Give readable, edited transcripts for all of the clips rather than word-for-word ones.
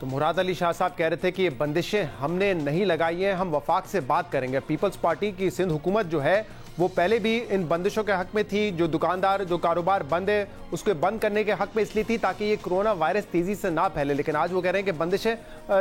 تو مراد علی شاہ صاحب کہہ رہے تھے کہ یہ بندشیں ہم نے نہیں لگائی ہیں, ہم وفاق سے بات کریں گے. پیپلز پارٹی کی سندھ حکومت جو ہے وہ پہلے بھی ان بندشوں کے حق میں تھی. جو دکاندار جو کاروبار بند ہے اس کو بند کرنے کے حق میں اس لیے تھی تاکہ یہ کرونا وائرس تیزی سے نہ پھیلے. لیکن آج وہ کہہ رہے ہیں کہ بندشیں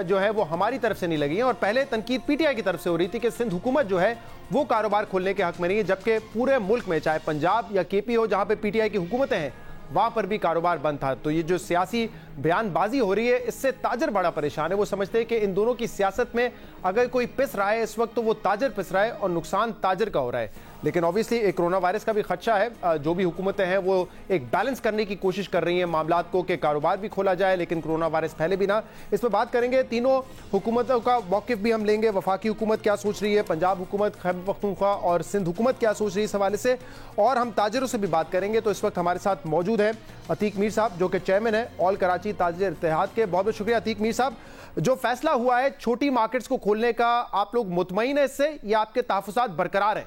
جو ہے وہ ہماری طرف سے نہیں لگی ہیں, اور پہلے تنقید پی ٹی آئی کی طرف سے ہو رہی تھی کہ سندھ حکومت جو ہے وہ کاروبار کھولنے کے حق میں نہیں ہے, جبکہ پورے ملک میں چاہے پنجاب یا کے پی ہو جہاں پہ پی ٹی آئی کی حکومتیں ہیں وہاں پر بھی کاروبار بند تھا. تو یہ جو سیاسی بیان بازی ہو رہی ہے اس سے تاجر بڑا پریشان ہے. وہ سمجھتے ہیں کہ ان دونوں کی سیاست میں اگر کوئی پس رہا ہے اس وقت تو وہ تاجر پس رہا ہے اور نقصان تاجر کا ہو رہا ہے. لیکن اوبیسلی ایک کرونا وائرس کا بھی خدشہ ہے. جو بھی حکومتیں ہیں وہ ایک بیلنس کرنے کی کوشش کر رہی ہیں معاملات کو کہ کاروبار بھی کھولا جائے لیکن کرونا وائرس پھیلے بھی نہ. اس پہ بات کریں گے, تینوں حکومتوں کا موقف بھی ہم لیں گے. وفاقی حکومت کیا سوچ رہی ہے, پنجاب حکومت, خیبر پختونخوا اور سندھ حکومت کیا سوچ رہی ہے اس حوالے سے, اور ہم تاجروں سے بھی بات کریں گے. تو اس وقت ہمارے ساتھ موجود ہیں عتیق میر صاحب جو کہ چیئرمین ہے آل کراچی تاجر اتحاد کے. بہت بہت شکریہ عتیق میر صاحب. جو فیصلہ ہوا ہے چھوٹی مارکیٹس کو کھولنے کا, آپ لوگ مطمئن ہیں اس سے یا آپ کے تحفظات برقرار ہیں؟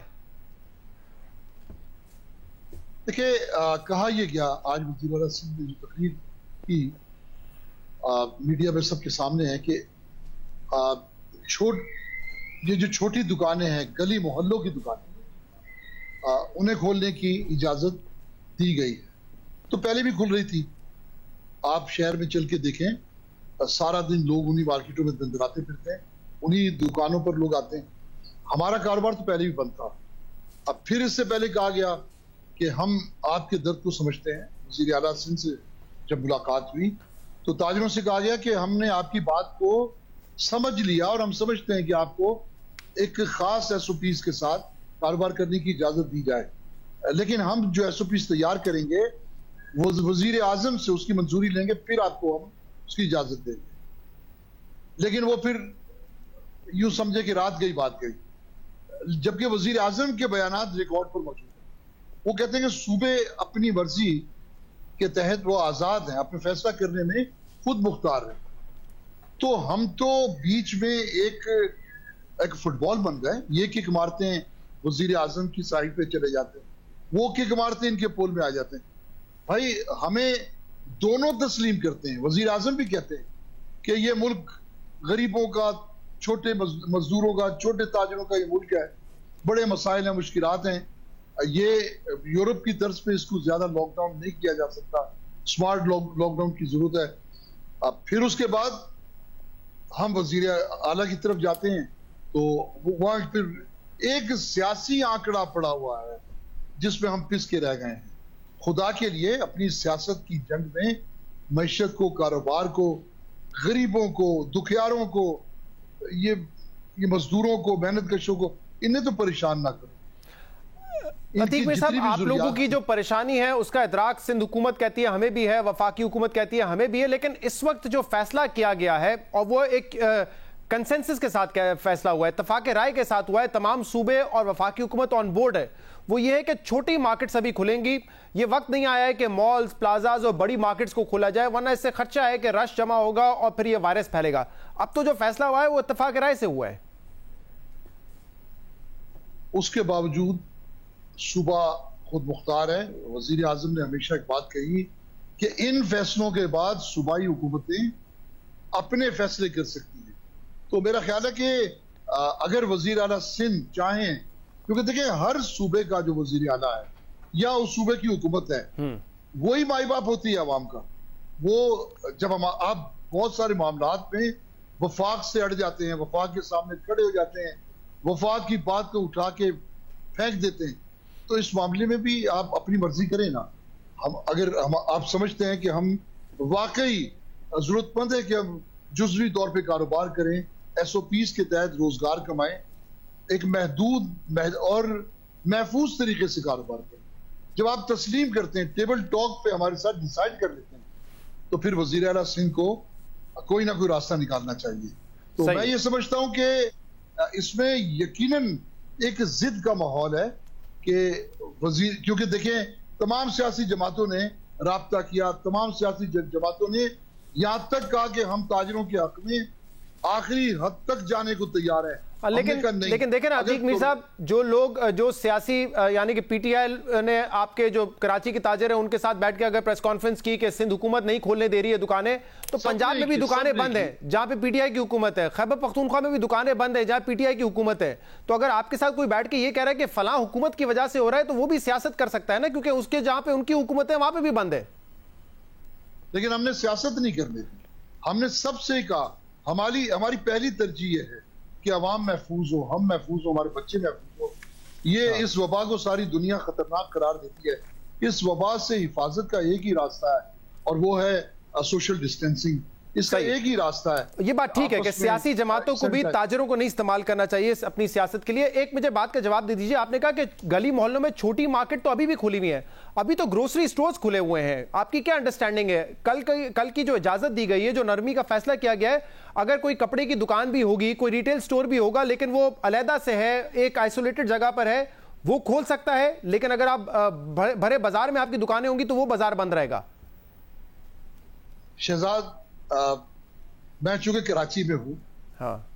دیکھیں, کہا یہ گیا آج وزیر اعلیٰ سندھ نے جو تقریر کی میڈیا میں سب کے سامنے ہے کہ یہ جو چھوٹی دکانیں ہیں, گلی محلوں کی دکانیں, انہیں کھولنے کی اجازت دی گئی ہے. تو پہلے بھی کھل رہی تھی. آپ شہر میں چل کے دیکھیں, سارا دن لوگ انہی مارکیٹوں میں دندراتے پھرتے ہیں, انہی دکانوں پر لوگ آتے ہیں. ہمارا کاروبار تو پہلے بھی بند تھا. اب پھر اس سے پہلے کہا گیا کہ ہم آپ کے درد کو سمجھتے ہیں. وزیر اعلیٰ سندھ سے جب ملاقات ہوئی تو تاجروں سے کہا گیا کہ ہم نے آپ کی بات کو سمجھ لیا اور ہم سمجھتے ہیں کہ آپ کو ایک خاص ایس او پیز کے ساتھ کاروبار کرنے کی اجازت دی جائے, لیکن ہم جو ایس او پیز تیار کریں گے وہ وزیر اعظم سے اس کی منظوری لیں گے, پھر آپ کو ہم اس کی اجازت دیں گے. لیکن وہ پھر یوں سمجھے کہ رات گئی بات گئی, جبکہ وزیر اعظم کے بیانات ریکارڈ پر موجود ہیں. وہ کہتے ہیں کہ صوبے اپنی مرضی کے تحت وہ آزاد ہیں, اپنے فیصلہ کرنے میں خود مختار ہیں. تو ہم تو بیچ میں ایک فٹ بال بن گئے. یہ کک مارتے ہیں وزیر اعظم کی سائڈ پہ چلے جاتے ہیں, وہ کک مارتے ہیں ان کے پول میں آ جاتے ہیں. بھائی ہمیں دونوں تسلیم کرتے ہیں. وزیر اعظم بھی کہتے ہیں کہ یہ ملک غریبوں کا, چھوٹے مزدوروں کا, چھوٹے تاجروں کا یہ ملک ہے, بڑے مسائل ہیں, مشکلات ہیں. یہ یورپ کی طرز پہ اس کو زیادہ لاک ڈاؤن نہیں کیا جا سکتا, سمارٹ لاک ڈاؤن کی ضرورت ہے. اب پھر اس کے بعد ہم وزیر اعلیٰ کی طرف جاتے ہیں تو وہاں پھر ایک سیاسی آنکڑا پڑا ہوا ہے جس میں ہم پس کے رہ گئے ہیں. خدا کے لیے اپنی سیاست کی جنگ میں معیشت کو, کاروبار کو, غریبوں کو, دکھیاروں کو, یہ مزدوروں کو, محنت کشوں کو, انہیں تو پریشان نہ کرو. عتیق میر صاحب, آپ لوگوں کی جو پریشانی ہے اس کا ادراک سندھ حکومت کہتی ہے ہمیں بھی ہے, وفاقی حکومت کہتی ہے ہمیں بھی ہے, لیکن اس وقت جو فیصلہ کیا گیا ہے اور وہ ایک کنسنسس کے ساتھ فیصلہ ہوا ہے, اتفاق رائے کے ساتھ ہوا ہے, تمام صوبے اور وفاقی حکومت آن بورڈ ہے, وہ یہ ہے کہ چھوٹی مارکٹس ابھی کھلیں گی. یہ وقت نہیں آیا ہے کہ مالز, پلازاز اور بڑی مارکٹس کو کھولا جائے, ورنہ اس سے خدشہ ہے کہ رش جمع ہوگا اور پھر یہ وائرس پھیلے گا. اب تو جو فیصلہ ہوا ہے وہ اتفاق رائے سے ہوا ہے. اس کے باوجود صوبہ خود مختار ہے. وزیر اعظم نے ہمیشہ ایک بات کہی کہ ان فیصلوں کے بعد صوبائی حکومتیں اپنے فیصلے کر سکتی ہیں. تو میرا خیال ہے کہ اگر وزیر اعلیٰ سندھ چاہیں, کیونکہ دیکھیں ہر صوبے کا جو وزیر اعلیٰ ہے یا اس صوبے کی حکومت ہے وہی مائی باپ ہوتی ہے عوام کا. وہ جب آپ بہت سارے معاملات میں وفاق سے اڑ جاتے ہیں, وفاق کے سامنے کھڑے ہو جاتے ہیں, وفاق کی بات کو اٹھا کے پھینک دیتے ہیں, تو اس معاملے میں بھی آپ اپنی مرضی کریں نا. اگر آپ سمجھتے ہیں کہ ہم واقعی ضرورت مند ہے کہ ہم جزوی طور پہ کاروبار کریں, ایس او پیز کے تحت روزگار کمائیں, ایک محدود اور محفوظ طریقے سے کاروبار کریں, جب آپ تسلیم کرتے ہیں, ٹیبل ٹاک پہ ہمارے ساتھ ڈیسائیڈ کر لیتے ہیں, تو پھر وزیر اعلیٰ سندھ کو کوئی نہ کوئی راستہ نکالنا چاہیے. تو میں یہ سمجھتا ہوں کہ اس میں یقیناً ایک ضد کا ماحول ہے کہ کیونکہ دیکھیں تمام سیاسی جماعتوں نے رابطہ کیا, تمام سیاسی جماعتوں نے یہاں تک کہا کہ ہم تاجروں کے حق میں آخری حد تک جانے کو تیار ہے. لیکن دیکھیں نا عتیق میر صاحب, جو لوگ جو سیاسی یعنی کہ پی ٹی آئی نے آپ کے جو کراچی کے تاجر ہیں ان کے ساتھ بیٹھ کے اگر پریس کانفرنس کی کہ سندھ حکومت نہیں کھولنے دے رہی ہے دکانیں, تو پنجاب میں بھی دکانیں بند ہیں جہاں پہ پی ٹی آئی کی حکومت ہے, خیبر پختونخوا میں بھی دکانیں بند ہیں جہاں پی ٹی آئی کی حکومت ہے. تو اگر آپ کے ساتھ کوئی بیٹھ کے یہ کہہ رہا ہے کہ فلاں حکومت کی وجہ سے ہو رہا ہے, تو وہ بھی سیاست کر سکتا ہے نا, کیونکہ اس کے جہاں پہ ان کی حکومت ہے وہاں پہ بھی بند ہے. لیکن ہم نے سیاست نہیں کرنی تھی. ہم نے سب سے کہا ہماری پہلی ترجیح یہ ہے کہ عوام محفوظ ہو, ہم محفوظ ہو, ہمارے بچے محفوظ ہو. یہ اس وبا کو ساری دنیا خطرناک قرار دیتی ہے. اس وبا سے حفاظت کا ایک ہی راستہ ہے اور وہ ہے سوشل ڈسٹینسنگ. اس کا ایک ہی راستہ ہے. یہ بات ٹھیک ہے کہ سیاسی جماعتوں کو بھی تاجروں کو نہیں استعمال کرنا چاہیے اپنی سیاست کے لیے. ایک مجھے بات کا جواب دے دیجئے, آپ نے کہا کہ گلی محلوں میں چھوٹی مارکیٹ تو ابھی بھی کھلی ہوئی ہے, ابھی تو گروسری سٹورز کھلے ہوئے ہیں. آپ کی کیا انڈرسٹینڈنگ ہے؟ کل کی جو اجازت دی گئی ہے, جو نرمی کا فیصلہ کیا گیا ہے, اگر کوئی کپڑے کی دکان بھی ہوگی, کوئی ریٹیل سٹور بھی ہوگا, لیکن وہ علیحدہ سے ہے, ایک آئسولیٹڈ جگہ پر ہے, وہ کھول سکتا ہے, لیکن اگر آپ بھرے بازار میں آپ کی دکانیں ہوں گی تو وہ بازار بند رہے گا. شہزاد, میں چونکہ کراچی میں ہوں,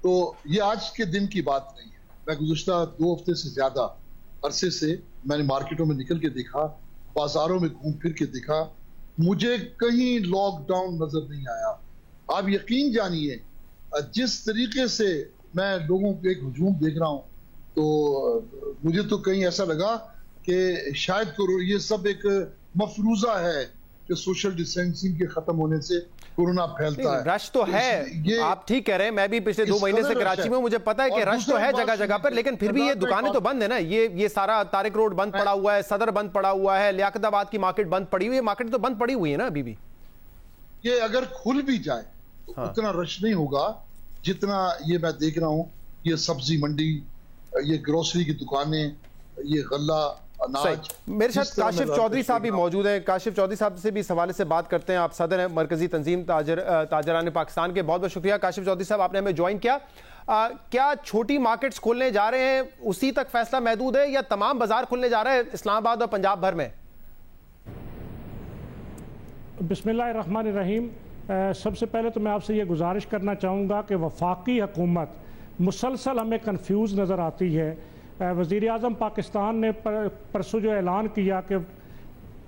تو یہ آج کے دن کی بات نہیں ہے. میں گزشتہ 2 ہفتے سے زیادہ عرصے سے میں نے مارکیٹوں میں نکل کے دیکھا, بازاروں میں گھوم پھر کے دیکھا, مجھے کہیں لاک ڈاؤن نظر نہیں آیا. آپ یقین جانیے جس طریقے سے میں لوگوں کے ایک ہجوم دیکھ رہا ہوں, تو مجھے تو کہیں ایسا لگا کہ شاید یہ سب ایک مفروضہ ہے کہ سوشل ڈسٹینسنگ کے ختم ہونے سے کورونا پھیلتا ہے. رش تو ہے, آپ ٹھیک کہہ رہے ہیں, میں بھی پچھلے 2 مہینے سے کراچی میں, مجھے پتا ہے کہ رش تو ہے جگہ جگہ پر, لیکن پھر بھی یہ دکانیں تو بند ہیں نا. یہ سارا طارق روڈ بند پڑا ہوا ہے, صدر بند پڑا ہوا ہے, لیاقت آباد کی مارکیٹ بند پڑی ہوئی ہے, مارکیٹ تو بند پڑی ہوئی ہے نا ابھی بھی. یہ اگر کھل بھی جائے تو اتنا رش نہیں ہوگا جتنا یہ میں دیکھ رہا ہوں. یہ سبزی منڈی, یہ گروسری کی دکانیں, یہ غلہ, اناج. میرے ساتھ کاشف چودھری صاحب بھی موجود ہیں. کاشف چودھری صاحب سے بھی اس حوالے سے بات کرتے ہیں. آپ صدر ہیں مرکزی تنظیم تاجران پاکستان کے. بہت بہت شکریہ کاشف چودھری صاحب, آپ نے ہمیں جوائن کیا. کیا چھوٹی مارکیٹس کھولنے جا رہے ہیں اسی تک فیصلہ محدود ہے, یا تمام بازار کھلنے جا رہے ہیں اسلام آباد اور پنجاب بھر میں؟ بسم اللہ الرحمن الرحیم. سب سے پہلے تو میں آپ سے یہ گزارش کرنا چاہوں گا کہ وفاقی حکومت مسلسل ہمیں کنفیوز نظر آتی ہے. وزیر اعظم پاکستان نے پرسوں جو اعلان کیا کہ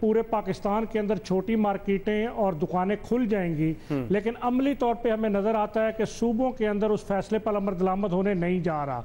پورے پاکستان کے اندر چھوٹی مارکیٹیں اور دکانیں کھل جائیں گی, لیکن عملی طور پہ ہمیں نظر آتا ہے کہ صوبوں کے اندر اس فیصلے پر عمل درآمد ہونے نہیں جا رہا.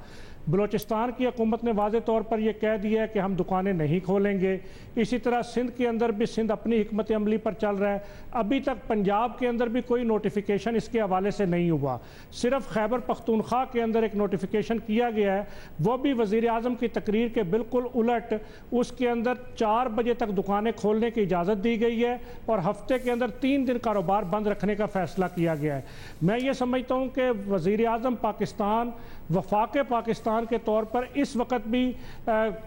بلوچستان کی حکومت نے واضح طور پر یہ کہہ دیا ہے کہ ہم دکانیں نہیں کھولیں گے. اسی طرح سندھ کے اندر بھی سندھ اپنی حکمت عملی پر چل رہا ہے. ابھی تک پنجاب کے اندر بھی کوئی نوٹیفیکیشن اس کے حوالے سے نہیں ہوا. صرف خیبر پختونخوا کے اندر ایک نوٹیفیکیشن کیا گیا ہے, وہ بھی وزیر اعظم کی تقریر کے بالکل الٹ. اس کے اندر 4 بجے تک دکانیں کھولنے کی اجازت دی گئی ہے اور ہفتے کے اندر 3 دن کاروبار بند رکھنے کا فیصلہ کیا گیا ہے. میں یہ سمجھتا ہوں کہ وزیر اعظم پاکستان وفاق پاکستان کے طور پر اس وقت بھی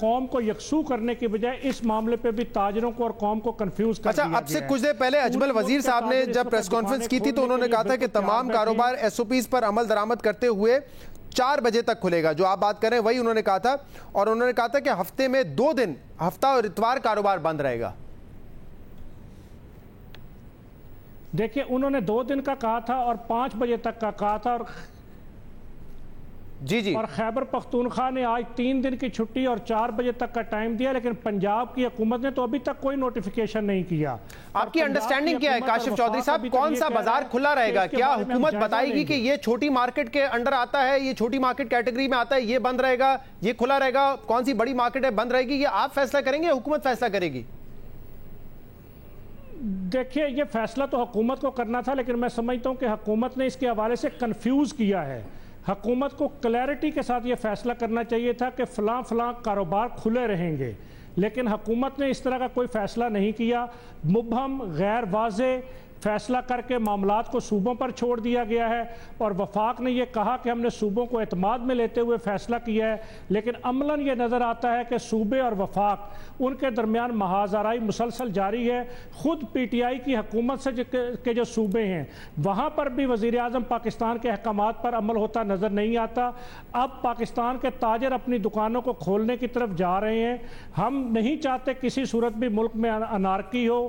قوم کو یکسو کرنے کی بجائے اس معاملے پہ بھی تاجروں کو اور قوم کو کنفیوز کر دیا گیا ہے. اب سے کچھ دیر پہلے اجمل وزیر صاحب نے جب پریس کانفرنس کی تھی تو انہوں نے کہا تھا کہ تمام کاروبار ایس او پیز پر عمل درآمد کرتے ہوئے 4 بجے تک کھلے گا. جو آپ بات کر رہے ہیں وہی انہوں نے کہا تھا, اور انہوں نے کہا تھا کہ ہفتے میں 2 دن, ہفتہ اور اتوار کاروبار بند رہے گا. دیکھیں انہوں نے 2 دن کا کہا تھا اور 5 بجے تک کا کہا تھا, اور خیبر پختونخوا نے آج 3 دن کی چھٹی اور 4 بجے تک کا ٹائم دیا, لیکن پنجاب کی حکومت نے تو ابھی تک کوئی نوٹیفیکیشن نہیں کیا. آپ کی انڈرسٹینڈنگ کیا ہے کاشف چودھری صاحب, کون سا بازار کھلا رہے گا؟ کیا حکومت بتائے گی کہ یہ چھوٹی مارکیٹ کے انڈر آتا ہے, یہ چھوٹی مارکیٹ کیٹیگری میں آتا ہے, یہ بند رہے گا, یہ کھلا رہے گا, کون سی بڑی مارکیٹ ہے بند رہے گی؟ یہ آپ فیصلہ کریں گے یا حکومت فیصلہ کرے گی؟ دیکھیے یہ فیصلہ تو حکومت کو کرنا تھا, لیکن میں سمجھتا ہوں کہ حکومت نے اس کے حوالے سے کنفیوز کیا ہے. حکومت کو کلیئرٹی کے ساتھ یہ فیصلہ کرنا چاہیے تھا کہ فلاں فلاں کاروبار کھلے رہیں گے, لیکن حکومت نے اس طرح کا کوئی فیصلہ نہیں کیا. مبہم غیر واضح فیصلہ کر کے معاملات کو صوبوں پر چھوڑ دیا گیا ہے, اور وفاق نے یہ کہا کہ ہم نے صوبوں کو اعتماد میں لیتے ہوئے فیصلہ کیا ہے, لیکن عملاً یہ نظر آتا ہے کہ صوبے اور وفاق ان کے درمیان محاذ آرائی مسلسل جاری ہے. خود پی ٹی آئی کی حکومت سے کے جو صوبے ہیں وہاں پر بھی وزیر اعظم پاکستان کے احکامات پر عمل ہوتا نظر نہیں آتا. اب پاکستان کے تاجر اپنی دکانوں کو کھولنے کی طرف جا رہے ہیں. ہم نہیں چاہتے کسی صورت بھی ملک میں انارکی ہو,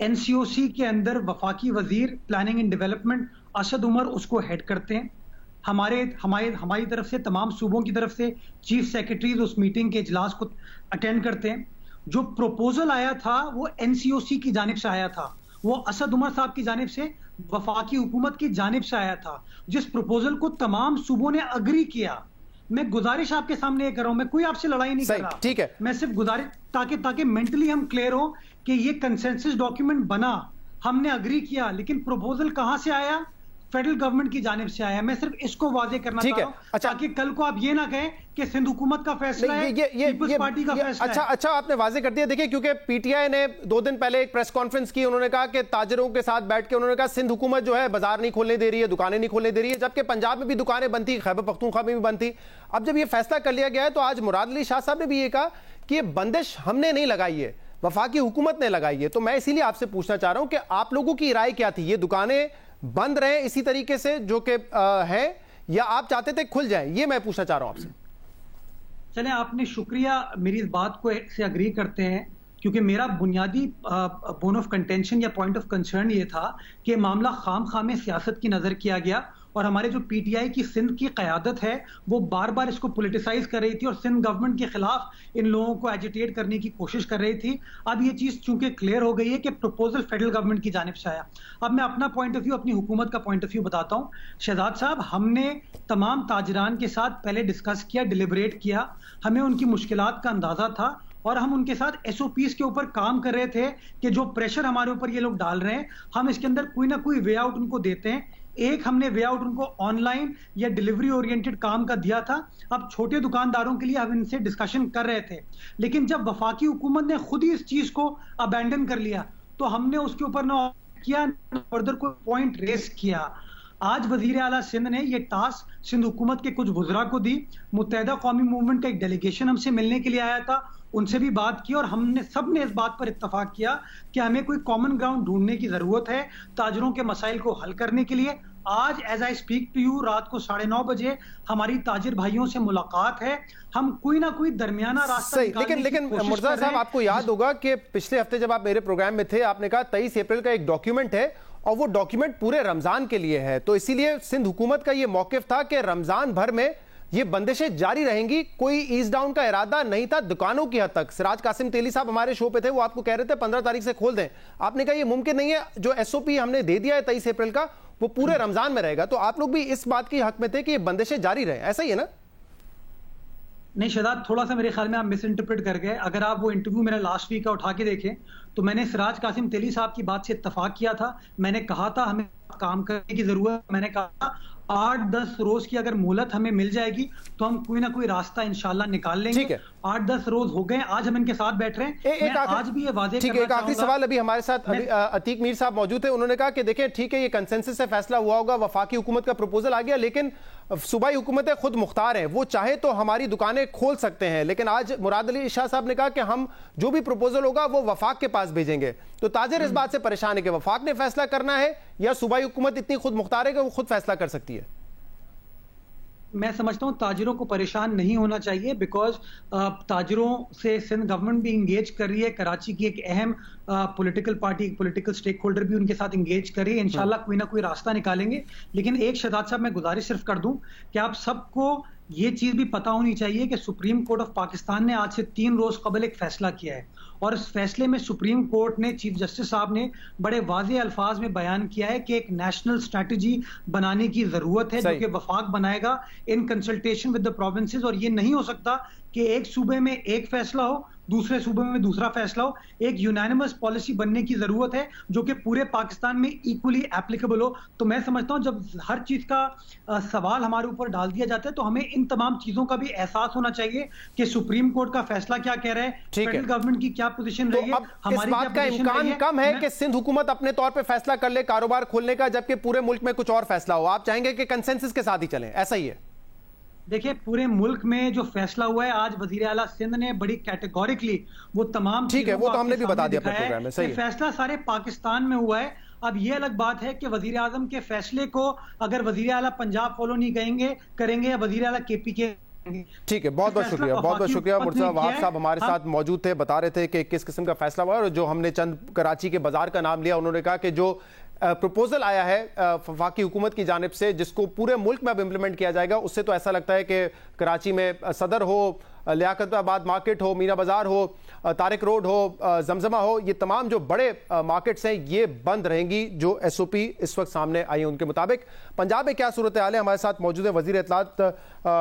NCOC کے اندر وفاقی وزیر planning and development Asad Umar اس کو ہیڈ کرتے ہیں. ہماری طرف سے تمام صوبوں کی طرف سے چیف سیکرٹریز اس میٹنگ کے اجلاس کو اٹینڈ کرتے ہیں. جو پروپوزل آیا تھا وہ NCOC کی جانب سے آیا تھا, وہ اسد عمر صاحب کی جانب سے وفاقی حکومت کی جانب سے آیا تھا, جس پروپوزل کو تمام صوبوں نے اگری کیا. میں گزارش آپ کے سامنے یہ کر رہا ہوں, میں کوئی آپ سے لڑائی نہیں کر رہا, ٹھیک ہے, میں صرف گزارش تاکہ مینٹلی ہم کلیئر ہوں کہ یہ کنسنسس ڈاکیومنٹ بنا, ہم نے اگری کیا, لیکن پروپوزل کہاں سے آیا؟ فیڈرل گورنمنٹ کی جانب سے آیا. میں صرف اس کو واضح کرنا چاہ رہا ہوں تاکہ کل کو آپ یہ نہ کہیں کہ سندھ حکومت کا فیصلہ ہے, پیپلز پارٹی کا فیصلہ ہے. اچھا آپ نے واضح کر دیا. دیکھیں کیونکہ PTI نے 2 دن پہلے ایک پریس کانفرنس کی, انہوں نے کہا کہ تاجروں کے ساتھ بیٹھ کے انہوں نے کہا سندھ حکومت جو ہے بازار نہیں کھولنے دے رہی ہے, دکانیں نہیں کھولنے دے رہی ہے, جبکہ پنجاب میں بھی دکانیں بند تھی, خیبر پختونخوا میں بھی بند تھی. اب جب یہ فیصلہ کر لیا گیا ہے تو آج مراد علی شاہ صاحب نے بھی یہ کہا کہ یہ بندش ہم نے نہیں لگائی ہے, وفاقی حکومت نے لگائی ہے. تو میں اسی لیے آپ سے پوچھنا چاہ رہا ہوں کہ آپ لوگوں کی رائے کیا تھی؟ یہ دکانیں بند رہیں اسی طریقے سے جو کہ ہیں, یا آپ چاہتے تھے کھل جائیں؟ یہ میں پوچھنا چاہ رہا ہوں آپ سے. چلیں, آپ نے شکریہ, میری اس بات کو سے اگری کرتے ہیں, کیونکہ میرا بنیادی بون آف کنٹینشن یا پوائنٹ آف کنسرن یہ تھا کہ معاملہ خام خام سیاست کی نظر کیا گیا, اور ہمارے جو PTI کی سندھ کی قیادت ہے وہ بار بار اس کو پولیٹیسائز کر رہی تھی اور سندھ گورنمنٹ کے خلاف ان لوگوں کو ایجیٹیٹ کرنے کی کوشش کر رہی تھی. اب یہ چیز چونکہ کلیئر ہو گئی ہے کہ پروپوزل فیڈرل گورنمنٹ کی جانب سے آیا. اب میں اپنا پوائنٹ آف ویو, اپنی حکومت کا پوائنٹ آف ویو بتاتا ہوں. شہزاد صاحب, ہم نے تمام تاجران کے ساتھ پہلے ڈسکس کیا, ڈیلیبریٹ کیا, ہمیں ان کی مشکلات کا اندازہ تھا, اور ہم ان کے ساتھ SOPs کے اوپر کام کر رہے تھے کہ جو پریشر ہمارے اوپر یہ لوگ ڈال رہے ہیں ہم اس کے اندر کوئی نہ کوئی وے آؤٹ ان کو دیتے ہیں. ایک ہم نے وے آؤٹ ان کو آن لائن یا ڈیلیوری اورینٹڈ کام کا دیا تھا. اب چھوٹے دکانداروں کے لیے ہم ان سے ڈسکشن کر رہے تھے, لیکن جب وفاقی حکومت نے خود ہی اس چیز کو ابینڈن کر لیا تو ہم نے اس کے اوپر نہ کیا فردر کوئی پوائنٹ ریز کیا. آج وزیر اعلیٰ سندھ نے یہ ٹاسک سندھ حکومت کے کچھ وزراء کو دی. متحدہ قومی موومنٹ کا ایک ڈیلیگیشن ہم سے ملنے کے لیے آیا تھا, ان سے بھی بات کی, اور ہم نے سب نے اس بات پر اتفاق کیا کہ ہمیں کوئی کامن گراؤنڈ ڈھونڈنے کی ضرورت ہے تاجروں کے مسائل کو حل کرنے کے لیے. آج as I speak to you رات کو 9:30 بجے ہماری تاجر بھائیوں سے ملاقات ہے, ہم کوئی نہ کوئی درمیانہ راستہ نکالنے کی کوشش مرزا صاحب, آپ کو یاد ہوگا کہ پچھلے ہفتے جب آپ میرے پروگرام میں تھے آپ نے کہا 23 اپریل کا ایک ڈاکیومنٹ ہے اور وہ ڈاکیومنٹ پورے رمضان کے لیے ہے, تو اسی لیے سندھ حکومت کا یہ موقف تھا کہ رمضان بھر میں یہ بندشیں جاری رہیں گی, کوئی ایز ڈاؤن کا ارادہ نہیں تھا دکانوں کی حد تک. سراج قاسم تیلی صاحب ہمارے شو پہ تھے, وہ آپ کو کہہ رہے تھے 15 تاریخ سے کھول دیں, آپ نے کہا یہ ممکن نہیں ہے, جو SOP ہم نے دے دیا ہے 23 اپریل کا وہ پورے رمضان میں رہے گا. تو آپ لوگ بھی اس بات کی حق میں تھے کہ یہ بندشیں جاری رہیں, ایسا ہی ہے نا؟ نہیں شہزاد, تھوڑا سا میرے خیال میں آپ مس انٹرپریٹ کر گئے. اگر آپ وہ انٹرویو میرا لاسٹ ویک کا اٹھا کے دیکھیں تو میں نے سراج قاسم تیلی صاحب کی بات سے اتفاق کیا تھا. میں نے کہا تھا ہمیں کام کرنے کی ضرورت, میں نے کہا 8-10 روز کی اگر مہلت ہمیں مل جائے گی تو ہم کوئی نہ کوئی راستہ انشاءاللہ نکال لیں گے. 8-10 روز ہو گئے, آج ہم ان کے ساتھ بیٹھ رہے ہیں. میں آج بھی یہ واضح کرنا چاہوں گا. ایک آخری سوال, ابھی ہمارے ساتھ عتیق میر صاحب موجود ہیں, انہوں نے کہا کہ دیکھیں ٹھیک ہے یہ کنسنسس سے فیصلہ ہوا ہوگا, وفاقی حکومت کا پروپوزل آ گیا, لیکن صوبائی حکومتیں خود مختار ہیں, وہ چاہے تو ہماری دکانیں کھول سکتے ہیں, لیکن آج مراد علی شاہ صاحب نے کہا کہ ہم جو بھی پروپوزل ہوگا وہ وفاق کے پاس بھیجیں گے. تو تاجر اس بات سے پریشان ہے کہ وفاق نے فیصلہ کرنا ہے یا صوبائی حکومت اتنی خود مختار ہے کہ وہ خود فیصلہ کر سکتی ہے؟ میں سمجھتا ہوں تاجروں کو پریشان نہیں ہونا چاہیے, بیکاز تاجروں سے سندھ گورنمنٹ بھی انگیج کر رہی ہے, کراچی کی ایک اہم پولیٹیکل پارٹی, پولیٹیکل سٹیک ہولڈر بھی ان کے ساتھ انگیج کر رہی ہے. انشاءاللہ کوئی نہ کوئی راستہ نکالیں گے. لیکن ایک شہزاد صاحب میں گزارش صرف کر دوں کہ آپ سب کو یہ چیز بھی پتا ہونی چاہیے کہ سپریم کورٹ آف پاکستان نے آج سے 3 روز قبل ایک فیصلہ کیا ہے, اور اس فیصلے میں سپریم کورٹ نے, چیف جسٹس صاحب نے بڑے واضح الفاظ میں بیان کیا ہے کہ ایک نیشنل اسٹریٹجی بنانے کی ضرورت ہے جو کہ وفاق بنائے گا ان کنسلٹیشن ود دی پروونسز. اور یہ نہیں ہو سکتا کہ ایک صوبے میں ایک فیصلہ ہو, دوسرے صوبے میں دوسرا فیصلہ ہو. ایک یونانیمس پالیسی بننے کی ضرورت ہے جو کہ پورے پاکستان میں ایکولی ایپلیکیبل ہو. تو میں سمجھتا ہوں جب ہر چیز کا سوال ہمارے اوپر ڈال دیا جاتا ہے تو ہمیں ان تمام چیزوں کا بھی احساس ہونا چاہیے کہ سپریم کورٹ کا فیصلہ کیا کہہ رہا ہے, فیڈرل گورنمنٹ کی کیا پوزیشن رہی ہے, ہماری بات کا امکان کم ہے کہ سندھ حکومت اپنے طور پہ فیصلہ کر لے کاروبار کھولنے کا, جبکہ پورے ملک میں کچھ اور فیصلہ ہو. آپ چاہیں گے کہ کنسنسس کے ساتھ ہی چلیں, ایسا ہی ہے؟ دیکھیں پورے ملک میں جو فیصلہ ہوا ہے, آج وزیر اعلیٰ سندھ نے بڑی کیٹیگوریکلی وہ تمام ٹھیک ہے, وہ تو ہم نے بھی بتا دیا اپنے پروگرام میں, صحیح ہے, فیصلہ سارے پاکستان میں ہوا ہے. اب یہ الگ بات ہے کہ وزیر اعظم کے فیصلے کو اگر وزیر اعلیٰ پنجاب فالو نہیں کریں گے یا وزیر اعلیٰ KPK ٹھیک ہے, بہت بہت شکریہ, بہت بہت شکریہ. مرتضی وہاب صاحب ہمارے ساتھ موجود تھے, بتا رہے تھے کہ کس قسم کا فیصلہ ہوا, اور جو ہم نے چند کراچی کے بازار کا نام لیا, انہوں نے کہا کہ جو پروپوزل آیا ہے وفاقی حکومت کی جانب سے جس کو پورے ملک میں اب امپلیمنٹ کیا جائے گا, اس سے تو ایسا لگتا ہے کہ کراچی میں صدر ہو, لیاقت آباد مارکیٹ ہو, مینا بازار ہو, طارق روڈ ہو, زمزمہ ہو, یہ تمام جو بڑے مارکیٹس ہیں یہ بند رہیں گی جو ایس او پی اس وقت سامنے آئی ہیں ان کے مطابق. پنجاب میں کیا صورتحال ہے, ہمارے ساتھ موجود ہے وزیر اطلاعات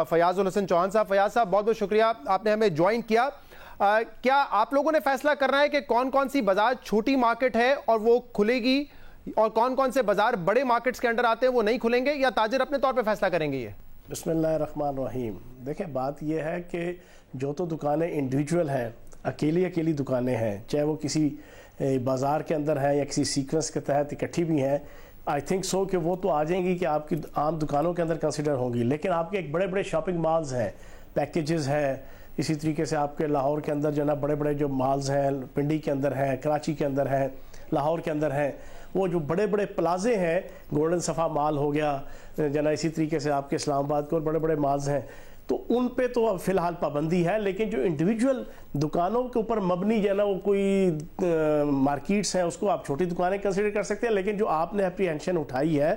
فیاض الحسن چوہان صاحب. فیاض صاحب بہت بہت شکریہ, آپ نے ہمیں جوائن کیا. کیا آپ لوگوں نے فیصلہ کرنا ہے کہ کون کون سی بازار چھوٹی مارکیٹ ہے اور وہ کھلے گی, اور کون کون سے بازار بڑے مارکیٹس کے انڈر آتے ہیں وہ نہیں کھلیں گے, یا تاجر اپنے طور پہ فیصلہ کریں گے؟ یہ بسم اللہ الرحمن الرحیم. دیکھیں بات یہ ہے کہ جو تو دکانیں انڈیویجول ہیں, اکیلی دکانیں ہیں, چاہے وہ کسی بازار کے اندر ہیں یا کسی سیکوینس کے تحت اکٹھی بھی ہیں, آئی تھنک سو کہ وہ تو آ جائیں گی کہ آپ کی عام دکانوں کے اندر کنسیڈر ہوں گی. لیکن آپ کے ایک بڑے بڑے شاپنگ مالز ہیں, پیکیجز ہیں, اسی طریقے سے آپ کے لاہور کے اندر جو نا بڑے بڑے جو مالز ہیں, پنڈی کے اندر ہیں, کراچی کے اندر ہیں, لاہور کے اندر ہیں, وہ جو بڑے بڑے پلازے ہیں, گولڈن صفا مال ہو گیا جنا, اسی طریقے سے آپ کے اسلام آباد کے اور بڑے بڑے مالز ہیں, تو ان پہ تو فی الحال پابندی ہے. لیکن جو انڈیویجول دکانوں کے اوپر مبنی جو ہے نا وہ کوئی مارکیٹس ہیں, اس کو آپ چھوٹی دکانیں کنسیڈر کر سکتے ہیں. لیکن جو آپ نے اپریہنشن اٹھائی ہے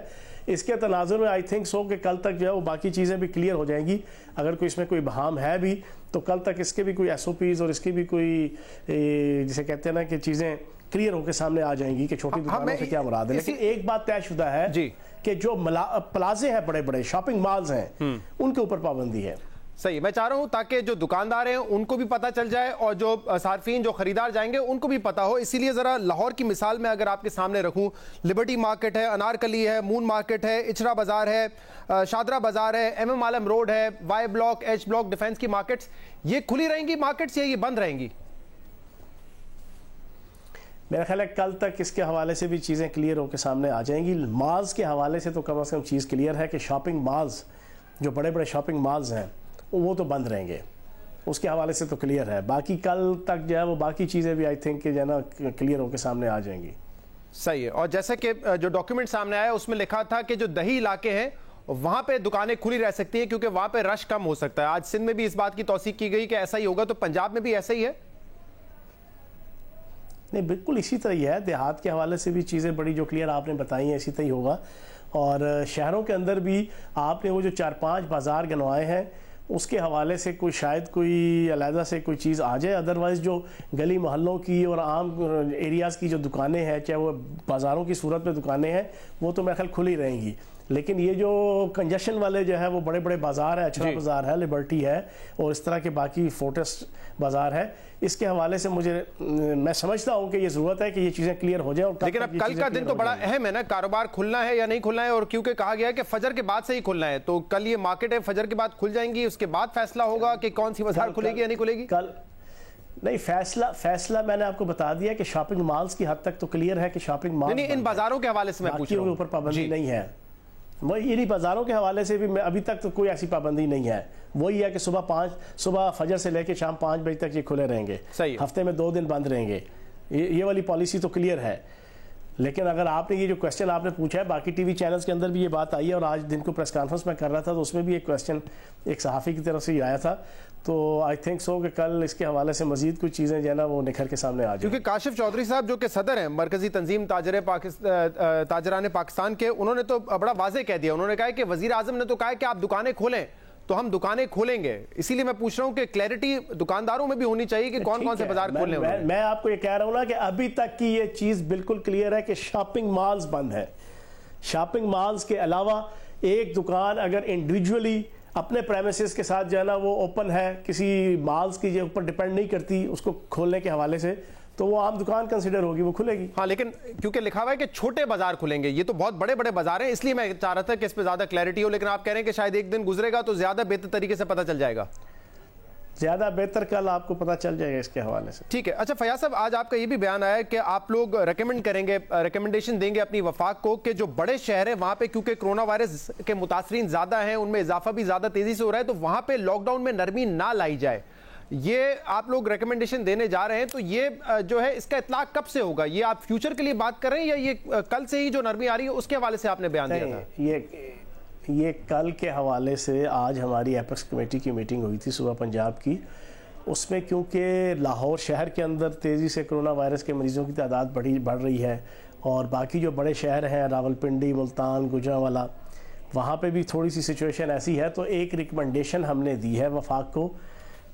اس کے تناظر میں آئی تھنک سو کہ کل تک جو ہے وہ باقی چیزیں بھی کلیئر ہو جائیں گی. اگر کوئی اس میں کوئی بہام ہے بھی تو کل تک اس کے بھی کوئی ایس او پیز اور اس کی بھی کوئی جسے کہتے ہیں نا کہ چیزیں کلیئر ہو کے سامنے آ جائیں گی کہ چھوٹی دکانوں سے کیا مراد ہے. لیکن ایک بات طے شدہ ہے کہ جو پلازے ہیں, بڑے بڑے شاپنگ مالز ہیں, ان کے اوپر پابندی ہے. صحیح, میں چاہ رہا ہوں تاکہ جو دکاندار ہیں ان کو بھی پتہ چل جائے اور جو صارفین جو خریدار جائیں گے ان کو بھی پتہ ہو. اسی لیے ذرا لاہور کی مثال میں اگر آپ کے سامنے رکھوں, لبرٹی مارکیٹ ہے, انارکلی ہے, مون مارکیٹ ہے, اچرا بازار ہے, شادرہ بازار ہے, ایم ایم عالم روڈ ہے, Y block, H block, defence کی مارکیٹس, یہ کھلی رہیں گی مارکیٹس یا یہ بند رہیں گی؟ میرا خیال ہے کل تک اس کے حوالے سے بھی چیزیں کلیئر ہو کے سامنے آ جائیں گی. مالز کے حوالے سے تو کم از کم چیز کلیئر ہے کہ شاپنگ مالز جو بڑے بڑے شاپنگ مالز ہیں وہ تو بند رہیں گے, اس کے حوالے سے تو کلیئر ہے. باقی کل تک جو ہے وہ باقی چیزیں بھی آئی تھنک کہ جو ہے نا کلیئر ہو کے سامنے آ جائیں گی. صحیح ہے. اور جیسا کہ جو ڈاکیومنٹ سامنے آیا اس میں لکھا تھا کہ جو دیہی علاقے ہیں وہاں پہ دکانیں کھلی رہ سکتی ہیں کیونکہ وہاں پہ رش کم ہو سکتا ہے. آج سندھ میں بھی اس بات کی توثیق کی گئی کہ ایسا ہی ہوگا, تو پنجاب میں بھی ایسا ہی ہے؟ نہیں, بالکل اسی طرح ہی ہے. دیہات کے حوالے سے بھی چیزیں بڑی جو کلیئر آپ نے بتائی ہیں اسی طرح ہی ہوگا. اور شہروں کے اندر بھی آپ نے وہ جو 4-5 بازار گنوائے ہیں اس کے حوالے سے کوئی شاید کوئی علیحدہ سے کوئی چیز آ جائے. ادروائز جو گلی محلوں کی اور عام ایریاز کی جو دکانیں ہیں, چاہے وہ بازاروں کی صورت میں دکانیں ہیں, وہ تو میرے خیال کھلی رہیں گی. لیکن یہ جو کنجیشن والے جو ہے وہ بڑے بڑے بازار ہیں, اچھرا بازار ہے, لبرٹی ہے, اور اس طرح کے باقی فورٹس بازار ہے, اس کے حوالے سے میں سمجھتا ہوں کہ یہ ضرورت ہے کہ یہ چیزیں کلیئر ہو جائیں. لیکن اب کل کا دن تو بڑا اہم ہے نا, کاروبار کھلنا ہے یا نہیں کھلنا ہے, اور کیونکہ کہا گیا ہے کہ فجر کے بعد سے ہی کھلنا ہے, تو کل یہ مارکیٹ ہے فجر کے بعد کھل جائیں گی, اس کے بعد فیصلہ ہوگا کہ کون سی بازار کھلے گی یا نہیں کھلے گی. کل نہیں, فیصلہ میں نے آپ کو بتا دیا کہ شاپنگ مالز کی حد تک تو کلیئر ہے کہ شاپنگ مال نہیں, ان بازاروں کے حوالے سے میں پوچھ رہا ہوں. اوپر پابندی نہیں ہے. وہ انہی بازاروں کے حوالے سے بھی ابھی تک تو کوئی ایسی پابندی نہیں ہے. وہی ہے کہ صبح فجر سے لے کے شام 5 بجے تک یہ کھلے رہیں گے, ہفتے میں 2 دن بند رہیں گے. یہ والی پالیسی تو کلیئر ہے. لیکن اگر آپ نے یہ جو کویسچن آپ نے پوچھا ہے, باقی ٹی وی چینلز کے اندر بھی یہ بات آئی ہے, اور آج دن کو پریس کانفرنس میں کر رہا تھا تو اس میں بھی ایک کویسچن ایک صحافی کی طرف سے ہی آیا تھا. تو آئی تھنک سو کہ کل اس کے حوالے سے مزید کچھ چیزیں جو ہے نا وہ نکھر کے سامنے آ جائیں. کیونکہ کاشف چودھری صاحب جو کہ صدر ہیں مرکزی تنظیم تاجران پاکستان کے, انہوں نے تو بڑا واضح کہہ دیا, انہوں نے کہا کہ وزیر اعظم نے تو کہا کہ آپ دکانیں کھولیں, تو ہم دکانیں کھولیں گے. اسی لیے میں پوچھ رہا ہوں کہ کلیئرٹی دکانداروں میں بھی ہونی چاہیے کہ کون کون سے بازار کھولنے ہوں. میں آپ کو یہ کہہ رہا ہوں نا کہ ابھی تک کی یہ چیز بالکل کلیئر ہے کہ شاپنگ مالز بند ہے. شاپنگ مالز کے علاوہ ایک دکان اگر انڈیویجولی اپنے پریمیسز کے ساتھ جو ہے نا وہ اوپن ہے, کسی مالز کی جو اوپر ڈیپینڈ نہیں کرتی اس کو کھولنے کے حوالے سے, تو وہ عام دکان کنسیڈر ہوگی, وہ کھلے گی. ہاں, لیکن کیونکہ لکھا ہوا ہے کہ چھوٹے بازار کھلیں گے, یہ تو بہت بڑے بڑے بازار ہیں, اس لیے میں چاہ رہا تھا کہ اس پہ زیادہ کلیئرٹی ہو. لیکن آپ کہہ رہے ہیں کہ شاید ایک دن گزرے گا تو زیادہ بہتر طریقے سے پتہ چل جائے گا. زیادہ بہتر کل آپ کو پتہ چل جائے گا اس کے حوالے سے. ٹھیک ہے. اچھا فیاض صاحب, آج آپ کا یہ بھی بیان آیا ہے کہ آپ لوگ ریکمنڈ کریں گے, ریکمنڈیشن دیں گے اپنی وفاق کو کہ جو بڑے شہر ہیں وہاں پہ کیونکہ کرونا وائرس کے متاثرین زیادہ ہیں, ان میں اضافہ بھی زیادہ تیزی سے ہو رہا ہے, تو وہاں پہ لاک ڈاؤن میں نرمی نہ لائی جائے. یہ آپ لوگ ریکمنڈیشن دینے جا رہے ہیں, تو یہ جو ہے اس کا اطلاق کب سے ہوگا؟ یہ آپ فیوچر کے لیے بات کر رہے ہیں یا یہ کل سے ہی جو نرمی آ رہی ہے اس کے حوالے سے آپ نے بیان دیا تھا؟ یہ کل کے حوالے سے آج ہماری ایپیکس کمیٹی کی میٹنگ ہوئی تھی صبح پنجاب کی. اس میں کیونکہ لاہور شہر کے اندر تیزی سے کرونا وائرس کے مریضوں کی تعداد بڑھ رہی ہے اور باقی جو بڑے شہر ہیں راولپنڈی, ملتان, گوجرانوالا, وہاں پہ بھی تھوڑی سی سچویشن ایسی ہے. تو ایک ریکمنڈیشن ہم نے دی ہے وفاق کو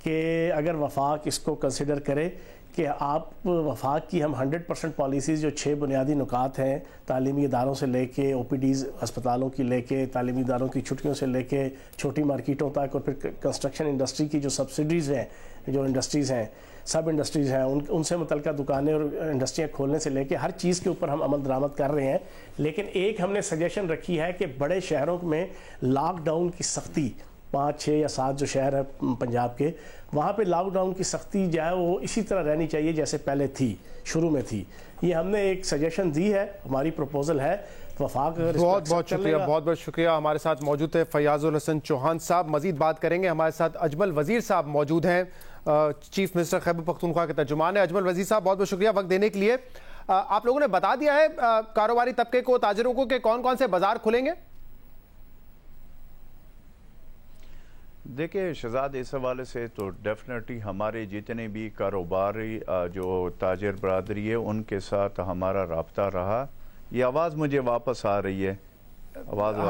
کہ اگر وفاق اس کو کنسیڈر کرے کہ آپ وفاق کی ہم 100% پالیسیز جو 6 بنیادی نکات ہیں, تعلیمی اداروں سے لے کے او پی ڈیز ہسپتالوں کی لے کے, تعلیمی اداروں کی چھٹیوں سے لے کے چھوٹی مارکیٹوں تک, اور پھر کنسٹرکشن انڈسٹری کی جو سبسڈیز ہیں, جو انڈسٹریز ہیں, سب انڈسٹریز ہیں, ان سے متعلقہ دکانیں اور انڈسٹریاں کھولنے سے لے کے ہر چیز کے اوپر ہم عمل درآمد کر رہے ہیں. لیکن ایک ہم نے سجیشن رکھی ہے کہ بڑے شہروں میں لاک ڈاؤن کی سختی, 5, 6 یا 7 جو شہر ہیں پنجاب کے, وہاں پہ لاک ڈاؤن کی سختی جو ہے وہ اسی طرح رہنی چاہیے جیسے پہلے تھی, شروع میں تھی. یہ ہم نے ایک سجیشن دی ہے, ہماری پروپوزل ہے. وفاق بہت بہت شکریہ, بہت بہت شکریہ. ہمارے ساتھ موجود ہے فیاض الحسن چوہان صاحب. مزید بات کریں گے. ہمارے ساتھ اجمل وزیر صاحب موجود ہیں, چیف منسٹر خیبر پختونخوا کے ترجمان ہیں. اجمل وزیر صاحب بہت بہت شکریہ وقت دینے کے لیے. آپ لوگوں نے بتا دیا ہے کاروباری طبقے کو, تاجروں کو, کہ کون کون سے بازار کھلیں گے؟ دیکھیں شہزاد, اس حوالے سے تو ڈیفینیٹلی ہمارے جتنے بھی کاروباری جو تاجر برادری ہے ان کے ساتھ ہمارا رابطہ رہا. یہ آواز مجھے واپس آ رہی ہے,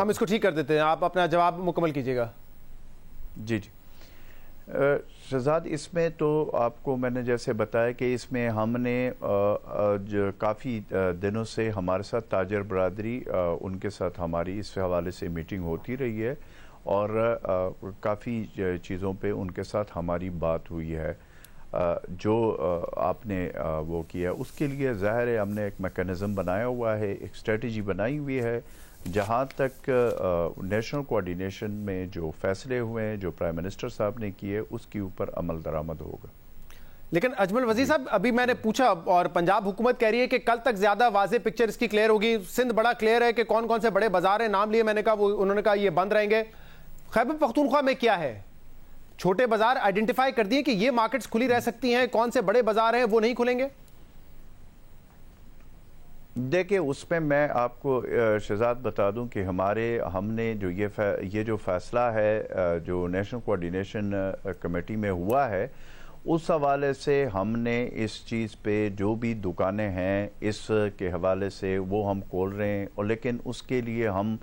ہم اس کو ٹھیک کر دیتے ہیں, آپ اپنا جواب مکمل کیجئے گا. جی شہزاد, اس میں تو آپ کو میں نے جیسے بتایا کہ اس میں ہم نے جو کافی دنوں سے ہمارے ساتھ تاجر برادری, ان کے ساتھ ہماری اس حوالے سے میٹنگ ہوتی رہی ہے اور کافی چیزوں پہ ان کے ساتھ ہماری بات ہوئی ہے. جو آپ نے وہ کیا اس کے لیے ظاہر ہے ہم نے ایک میکانزم بنایا ہوا ہے, ایک اسٹریٹجی بنائی ہوئی ہے. جہاں تک نیشنل کوارڈینیشن میں جو فیصلے ہوئے ہیں, جو پرائم منسٹر صاحب نے کیے, اس کے اوپر عمل درآمد ہوگا. لیکن اجمل وزیر صاحب, ابھی میں نے پوچھا اور پنجاب حکومت کہہ رہی ہے کہ کل تک زیادہ واضح پکچر اس کی کلیئر ہوگی. سندھ بڑا کلیئر ہے کہ کون کون سے بڑے بازار ہیں, نام لیے میں نے کہا, انہوں نے کہا یہ بند رہیں گے. خیبر پختونخوا میں کیا ہے, چھوٹے بازار آئیڈینٹیفائی کر دیے کہ یہ مارکٹس کھلی رہ سکتی ہیں, کون سے بڑے بازار ہیں وہ نہیں کھلیں گے؟ دیکھیں اس میں میں آپ کو شہزاد بتا دوں کہ ہم نے جو یہ جو فیصلہ ہے جو نیشنل کوارڈینیشن کمیٹی میں ہوا ہے, اس حوالے سے ہم نے اس چیز پہ جو بھی دکانیں ہیں اس کے حوالے سے وہ ہم کھول رہے ہیں. اور لیکن اس کے لیے ہم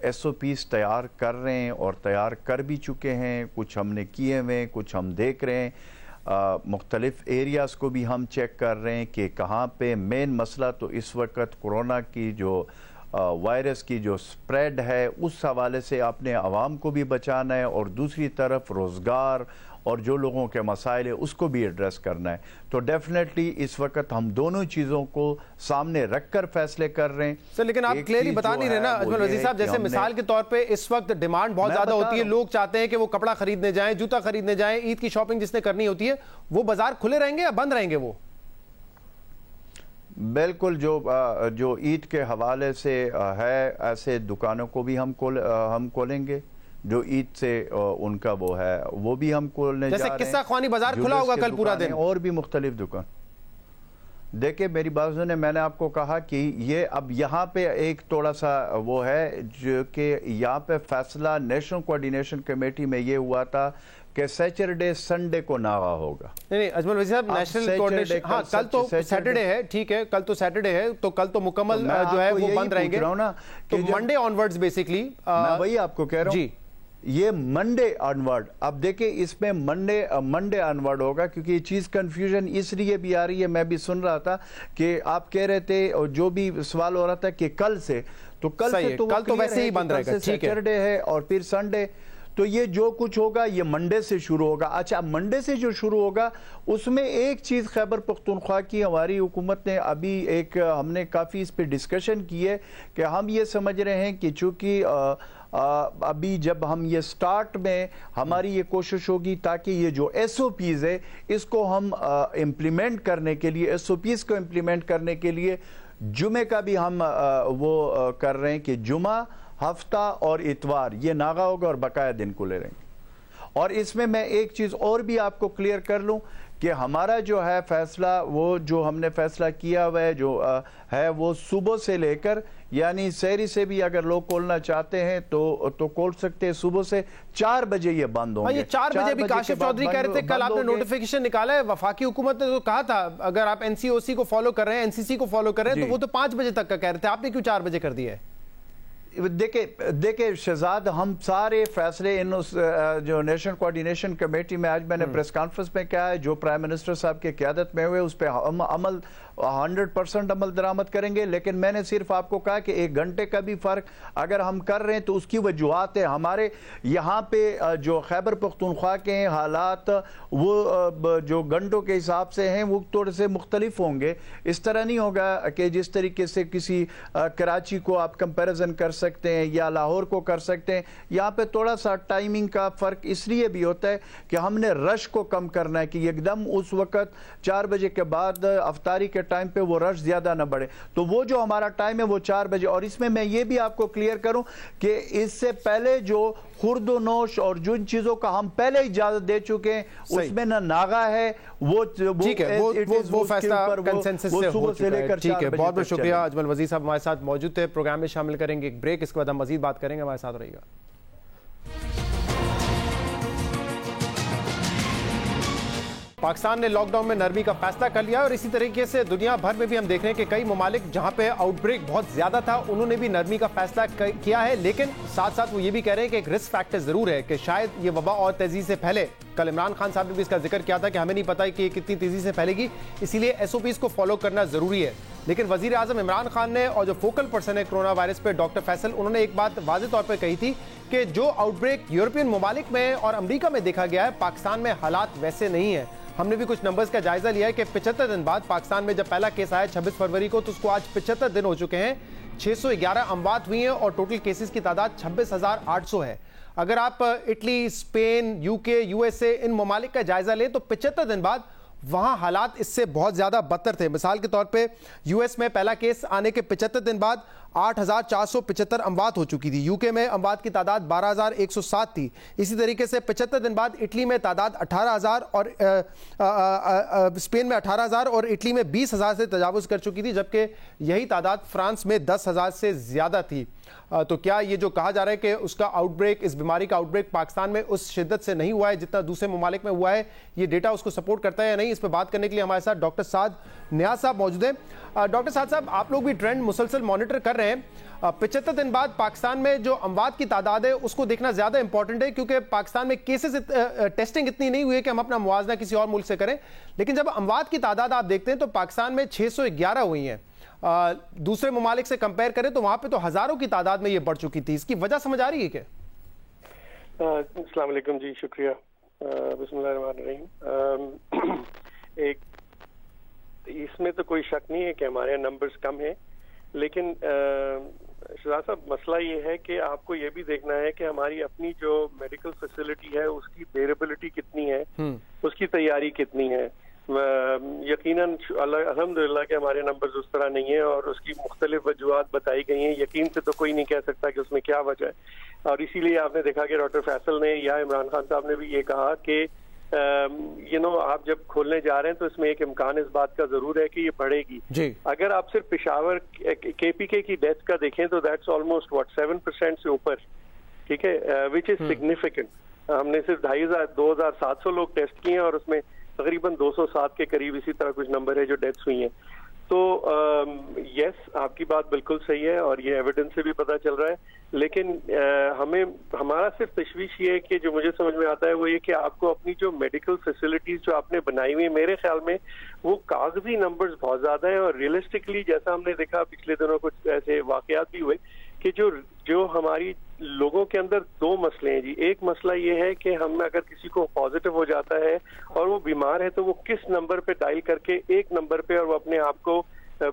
ایس او پیز تیار کر رہے ہیں اور تیار کر بھی چکے ہیں. کچھ ہم نے کیے ہوئے, کچھ ہم دیکھ رہے ہیں. مختلف ایریاز کو بھی ہم چیک کر رہے ہیں کہ کہاں پہ مین مسئلہ تو اس وقت کورونا کی جو وائرس کی جو سپریڈ ہے اس حوالے سے اپنے عوام کو بھی بچانا ہے, اور دوسری طرف روزگار اور جو لوگوں کے مسائل ہیں اس کو بھی ایڈریس کرنا ہے. تو ڈیفینیٹلی اس وقت ہم دونوں چیزوں کو سامنے رکھ کر فیصلے کر رہے ہیں. سر لیکن آپ کلیئرلی بتا نہیں رہے نا اجمل وزیر صاحب, جیسے مثال کے طور پہ اس وقت ڈیمانڈ بہت زیادہ ہوتی ہے, لوگ چاہتے ہیں کہ وہ کپڑا خریدنے جائیں, جوتا خریدنے جائیں, عید کی شاپنگ جس نے کرنی ہوتی ہے, وہ بازار کھلے رہیں گے یا بند رہیں گے؟ وہ بالکل جو عید کے حوالے سے ہے ایسے دکانوں کو بھی ہم کھولیں گے. جو عید سے ان کا وہ ہے وہ بھی ہم کھولنے جا رہے ہیں. جیسے قصہ خوانی بازار کھلا ہوگا کل پورا دن, اور بھی مختلف دکان. دیکھیں میری بات سنیں, میں نے آپ کو کہا کہ یہ اب یہاں پہ ایک تھوڑا سا وہ ہے جو کہ یہاں پہ فیصلہ نیشنل کوارڈینیشن کمیٹی میں یہ ہوا تھا کہ سیچرڈے سنڈے کو ناغا ہوگا. نہیں اجمل وزیر صاحب, نیشنل کوارڈینیشن, ہاں کل تو سیٹرڈے ہے, ٹھیک ہے, کل تو سیٹرڈے ہے, تو کل تو مکمل جو ہے وہ بند رہیں گے. تو منڈے آنورڈز بیسیکلی میں وہی آپ کو کہہ رہا ہوں, یہ منڈے آنورڈ. اب دیکھیں اس میں منڈے آنورڈ ہوگا, کیونکہ یہ چیز کنفیوژن اس لیے بھی آ رہی ہے. میں بھی سن رہا تھا کہ آپ کہہ رہے تھے, اور جو بھی سوال ہو رہا تھا کہ کل سے, تو کل سے تو ویسے ہی بند رہے گا, سیٹرڈے ہے اور پھر سنڈے, تو یہ جو کچھ ہوگا یہ منڈے سے شروع ہوگا. اچھا, منڈے سے جو شروع ہوگا اس میں ایک چیز خیبر پختونخوا کی ہماری حکومت نے ابھی ہم نے کافی اس پہ ڈسکشن کی ہے کہ ہم یہ سمجھ رہے ہیں کہ چونکہ ابھی جب ہم یہ سٹارٹ میں ہماری یہ کوشش ہوگی تاکہ یہ جو ایس او پیز ہے اس کو ہم امپلیمنٹ کرنے کے لیے, ایس او پیز کو امپلیمنٹ کرنے کے لیے جمعے کا بھی ہم وہ کر رہے ہیں کہ جمعہ, ہفتہ اور اتوار یہ ناغا ہوگا اور بقایا دن کھلے رہیں گے. اور اس میں ایک چیز اور بھی آپ کو کلیئر کر لوں کہ ہمارا جو ہے فیصلہ، وہ جو ہم نے فیصلہ کیا ہوا ہے جو ہے وہ صبح سے لے کر، یعنی سحری سے بھی اگر لوگ کھولنا چاہتے ہیں تو کھول سکتے ہیں، صبح سے 4 بجے یہ بند ہوں گے۔ یہ 4 بجے بھی کاشف چودھری کہہ رہے تھے، کل آپ نے نوٹیفیکیشن نکالا ہے، وفاقی حکومت نے تو کہا تھا اگر آپ NCOC کو فالو کر رہے ہیں، NCC کو فالو کر رہے ہیں تو وہ تو 5 بجے تک کا کہہ رہے تھے، آپ نے کیوں 4 بجے کر دیا ہے؟ دیکھیں شہزاد، ہم سارے فیصلے ان جو نیشنل کوارڈینیشن کمیٹی میں آج میں نے پریس کانفرنس میں کہا ہے، جو پرائم منسٹر صاحب کی قیادت میں ہوئے اس پہ ہم عمل 100% عمل درآمد کریں گے، لیکن میں نے صرف آپ کو کہا کہ 1 گھنٹے کا بھی فرق اگر ہم کر رہے ہیں تو اس کی وجوہات ہے۔ ہمارے یہاں پہ جو خیبر پختونخوا کے حالات وہ جو گھنٹوں کے حساب سے ہیں وہ تھوڑے سے مختلف ہوں گے، اس طرح نہیں ہوگا کہ جس طریقے سے کسی کراچی کو آپ کمپیریزن کر سکتے ہیں یا لاہور کو کر سکتے ہیں۔ یہاں پہ تھوڑا سا ٹائمنگ کا فرق اس لیے بھی ہوتا ہے کہ ہم نے رش کو کم کرنا ہے کہ ایک دم اس وقت 4 بجے کے بعد افطاری کے ٹائم پہ وہ رش زیادہ نہ بڑھے، تو وہ جو ہمارا ٹائم ہے وہ 4 بجے۔ اور اس میں یہ بھی آپ کو کلیئر کروں کہ اس سے پہلے جو خورد و نوش اور جن چیزوں کا ہم پہلے اجازت دے چکے ہیں اس میں نہ ناغا ہے، وہ فیصلہ کنسنسس سے ہو چکا ہے۔ ٹھیک ہے، بہت بہت شکریہ اجمل وزیر صاحب ہمارے ساتھ موجود تھے، پروگرام میں شامل کریں گے ایک بریک، اس کے بعد ہم مزید بات کریں گے، ہمارے ساتھ رہیے گا۔ پاکستان نے لاک ڈاؤن میں نرمی کا فیصلہ کر لیا اور اسی طریقے سے دنیا بھر میں بھی ہم دیکھ رہے ہیں کہ کئی ممالک جہاں پہ آؤٹ بریک بہت زیادہ تھا انہوں نے بھی نرمی کا فیصلہ کیا ہے، لیکن ساتھ ساتھ وہ یہ بھی کہہ رہے ہیں کہ ایک رسک فیکٹر ضرور ہے کہ شاید یہ وبا اور تیزی سے پھیلے۔ کل عمران خان صاحب نے بھی اس کا ذکر کیا تھا کہ ہمیں نہیں پتا کہ یہ کتنی تیزی سے پھیلے گی، اسی لیے SOPs کو فالو کرنا ضروری ہے۔ لیکن وزیر اعظم عمران خان نے اور جو فوکل پرسن ہے کرونا وائرس پہ ڈاکٹر فیصل، انہوں نے ایک بات واضح طور پہ کہی تھی کہ جو آؤٹ بریک یورپین ممالک میں اور امریکہ میں دیکھا گیا ہے، پاکستان میں حالات ویسے نہیں ہیں۔ ہم نے بھی کچھ نمبرز کا جائزہ لیا ہے کہ 75 دن بعد پاکستان میں جب پہلا کیس آیا 26 فروری کو تو اس کو آج 75 دن ہو چکے ہیں، 611 اموات ہوئی ہیں اور ٹوٹل کیسز کی تعداد 26,800 ہے۔ اگر آپ اٹلی، اسپین، UK، USA ان ممالک کا جائزہ لیں تو 75 دن بعد وہاں حالات اس سے بہت زیادہ بدتر تھے۔ مثال کے طور پہ US میں پہلا کیس آنے کے 75 دن بعد 8,475 اموات ہو چکی تھی، UK میں اموات کی تعداد 12,107 تھی، اسی طریقے سے 75 دن بعد اٹلی میں تعداد 18,000 اور اسپین میں 18,000 اور اٹلی میں 20,000 سے تجاوز کر چکی تھی، جبکہ یہی تعداد فرانس میں 10,000 سے زیادہ تھی۔ تو کیا یہ جو کہا جا رہا ہے کہ اس کا آؤٹ بریک، اس بیماری کا آؤٹ بریک پاکستان میں اس شدت سے نہیں ہوا ہے جتنا دوسرے ممالک میں ہوا ہے، یہ ڈیٹا اس کو سپورٹ کرتا ہے یا نہیں، اس پہ بات کرنے کے لیے ہمارے ساتھ ڈاکٹر سعد نیاز صاحب موجود ہیں۔ ڈاکٹر سعد صاحب، آپ لوگ بھی ٹرینڈ مسلسل مانیٹر کر رہے ہیں، 75 دن بعد پاکستان میں جو اموات کی تعداد ہے اس کو دیکھنا زیادہ امپورٹنٹ ہے کیونکہ پاکستان میں کیسز ٹیسٹنگ اتنی نہیں ہوئی ہے کہ ہم اپنا موازنہ کسی اور ملک سے کریں، لیکن جب اموات کی تعداد آپ دیکھتے ہیں تو پاکستان میں 611 ہوئی ہیں، دوسرے ممالک سے کمپیئر کریں تو وہاں پہ تو ہزاروں کی تعداد میں یہ بڑھ چکی تھی، اس کی وجہ سمجھ آ رہی ہے کیا؟ السلام علیکم جی، شکریہ، بسم اللہ الرحمن الرحیم۔ ایک اس میں تو کوئی شک نہیں ہے کہ ہمارے نمبرز کم ہیں، لیکن شہزاد صاحب مسئلہ یہ ہے کہ آپ کو یہ بھی دیکھنا ہے کہ ہماری اپنی جو میڈیکل فیسلٹی ہے اس کی بیریبلٹی کتنی ہے، اس کی تیاری کتنی ہے۔ یقیناً الحمدللہ کہ ہمارے نمبرز اس طرح نہیں ہیں اور اس کی مختلف وجوہات بتائی گئی ہیں، یقین سے تو کوئی نہیں کہہ سکتا کہ اس میں کیا وجہ ہے، اور اسی لیے آپ نے دیکھا کہ ڈاکٹر فیصل نے یا عمران خان صاحب نے بھی یہ کہا کہ آپ جب کھولنے جا رہے ہیں تو اس میں ایک امکان اس بات کا ضرور ہے کہ یہ بڑھے گی۔ اگر آپ صرف پشاور KPK کی ڈیتھ کا دیکھیں تو دیٹس آلموسٹ 7% سے اوپر، ٹھیک ہے، وچ از سگنیفیکنٹ۔ ہم نے صرف 2,700 لوگ ٹیسٹ کیے ہیں اور اس میں تقریباً 207 کے قریب اسی طرح کچھ نمبر ہے جو ڈیتھس ہوئی ہیں۔ تو یس، آپ کی بات بالکل صحیح ہے اور یہ ایویڈنس سے بھی پتہ چل رہا ہے، لیکن ہمارا صرف تشویش یہ ہے کہ جو مجھے سمجھ میں آتا ہے وہ یہ کہ آپ کو اپنی جو میڈیکل فیسلٹیز جو آپ نے بنائی ہوئی ہیں، میرے خیال میں وہ کاغذی نمبرز بہت زیادہ ہیں، اور ریئلسٹکلی جیسا ہم نے دیکھا پچھلے دنوں کچھ ایسے واقعات بھی ہوئے کہ جو ہماری لوگوں کے اندر 2 مسئلے ہیں جی۔ ایک مسئلہ یہ ہے کہ ہم اگر کسی کو پازیٹیو ہو جاتا ہے اور وہ بیمار ہے تو وہ کس نمبر پہ ڈائل کر کے ایک نمبر پہ، اور وہ اپنے آپ کو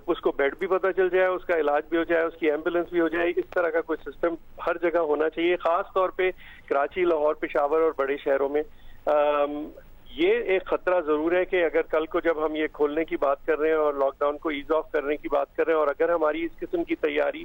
اس کو بیڈ بھی پتہ چل جائے، اس کا علاج بھی ہو جائے، اس کی ایمبولینس بھی ہو جائے، اس طرح کا کوئی سسٹم ہر جگہ ہونا چاہیے، خاص طور پہ کراچی، لاہور، پشاور اور بڑے شہروں میں۔ یہ ایک خطرہ ضرور ہے کہ اگر کل کو جب ہم یہ کھولنے کی بات کر رہے ہیں اور لاک ڈاؤن کو ایز آف کرنے کی بات کر رہے ہیں، اور اگر ہماری اس قسم کی تیاری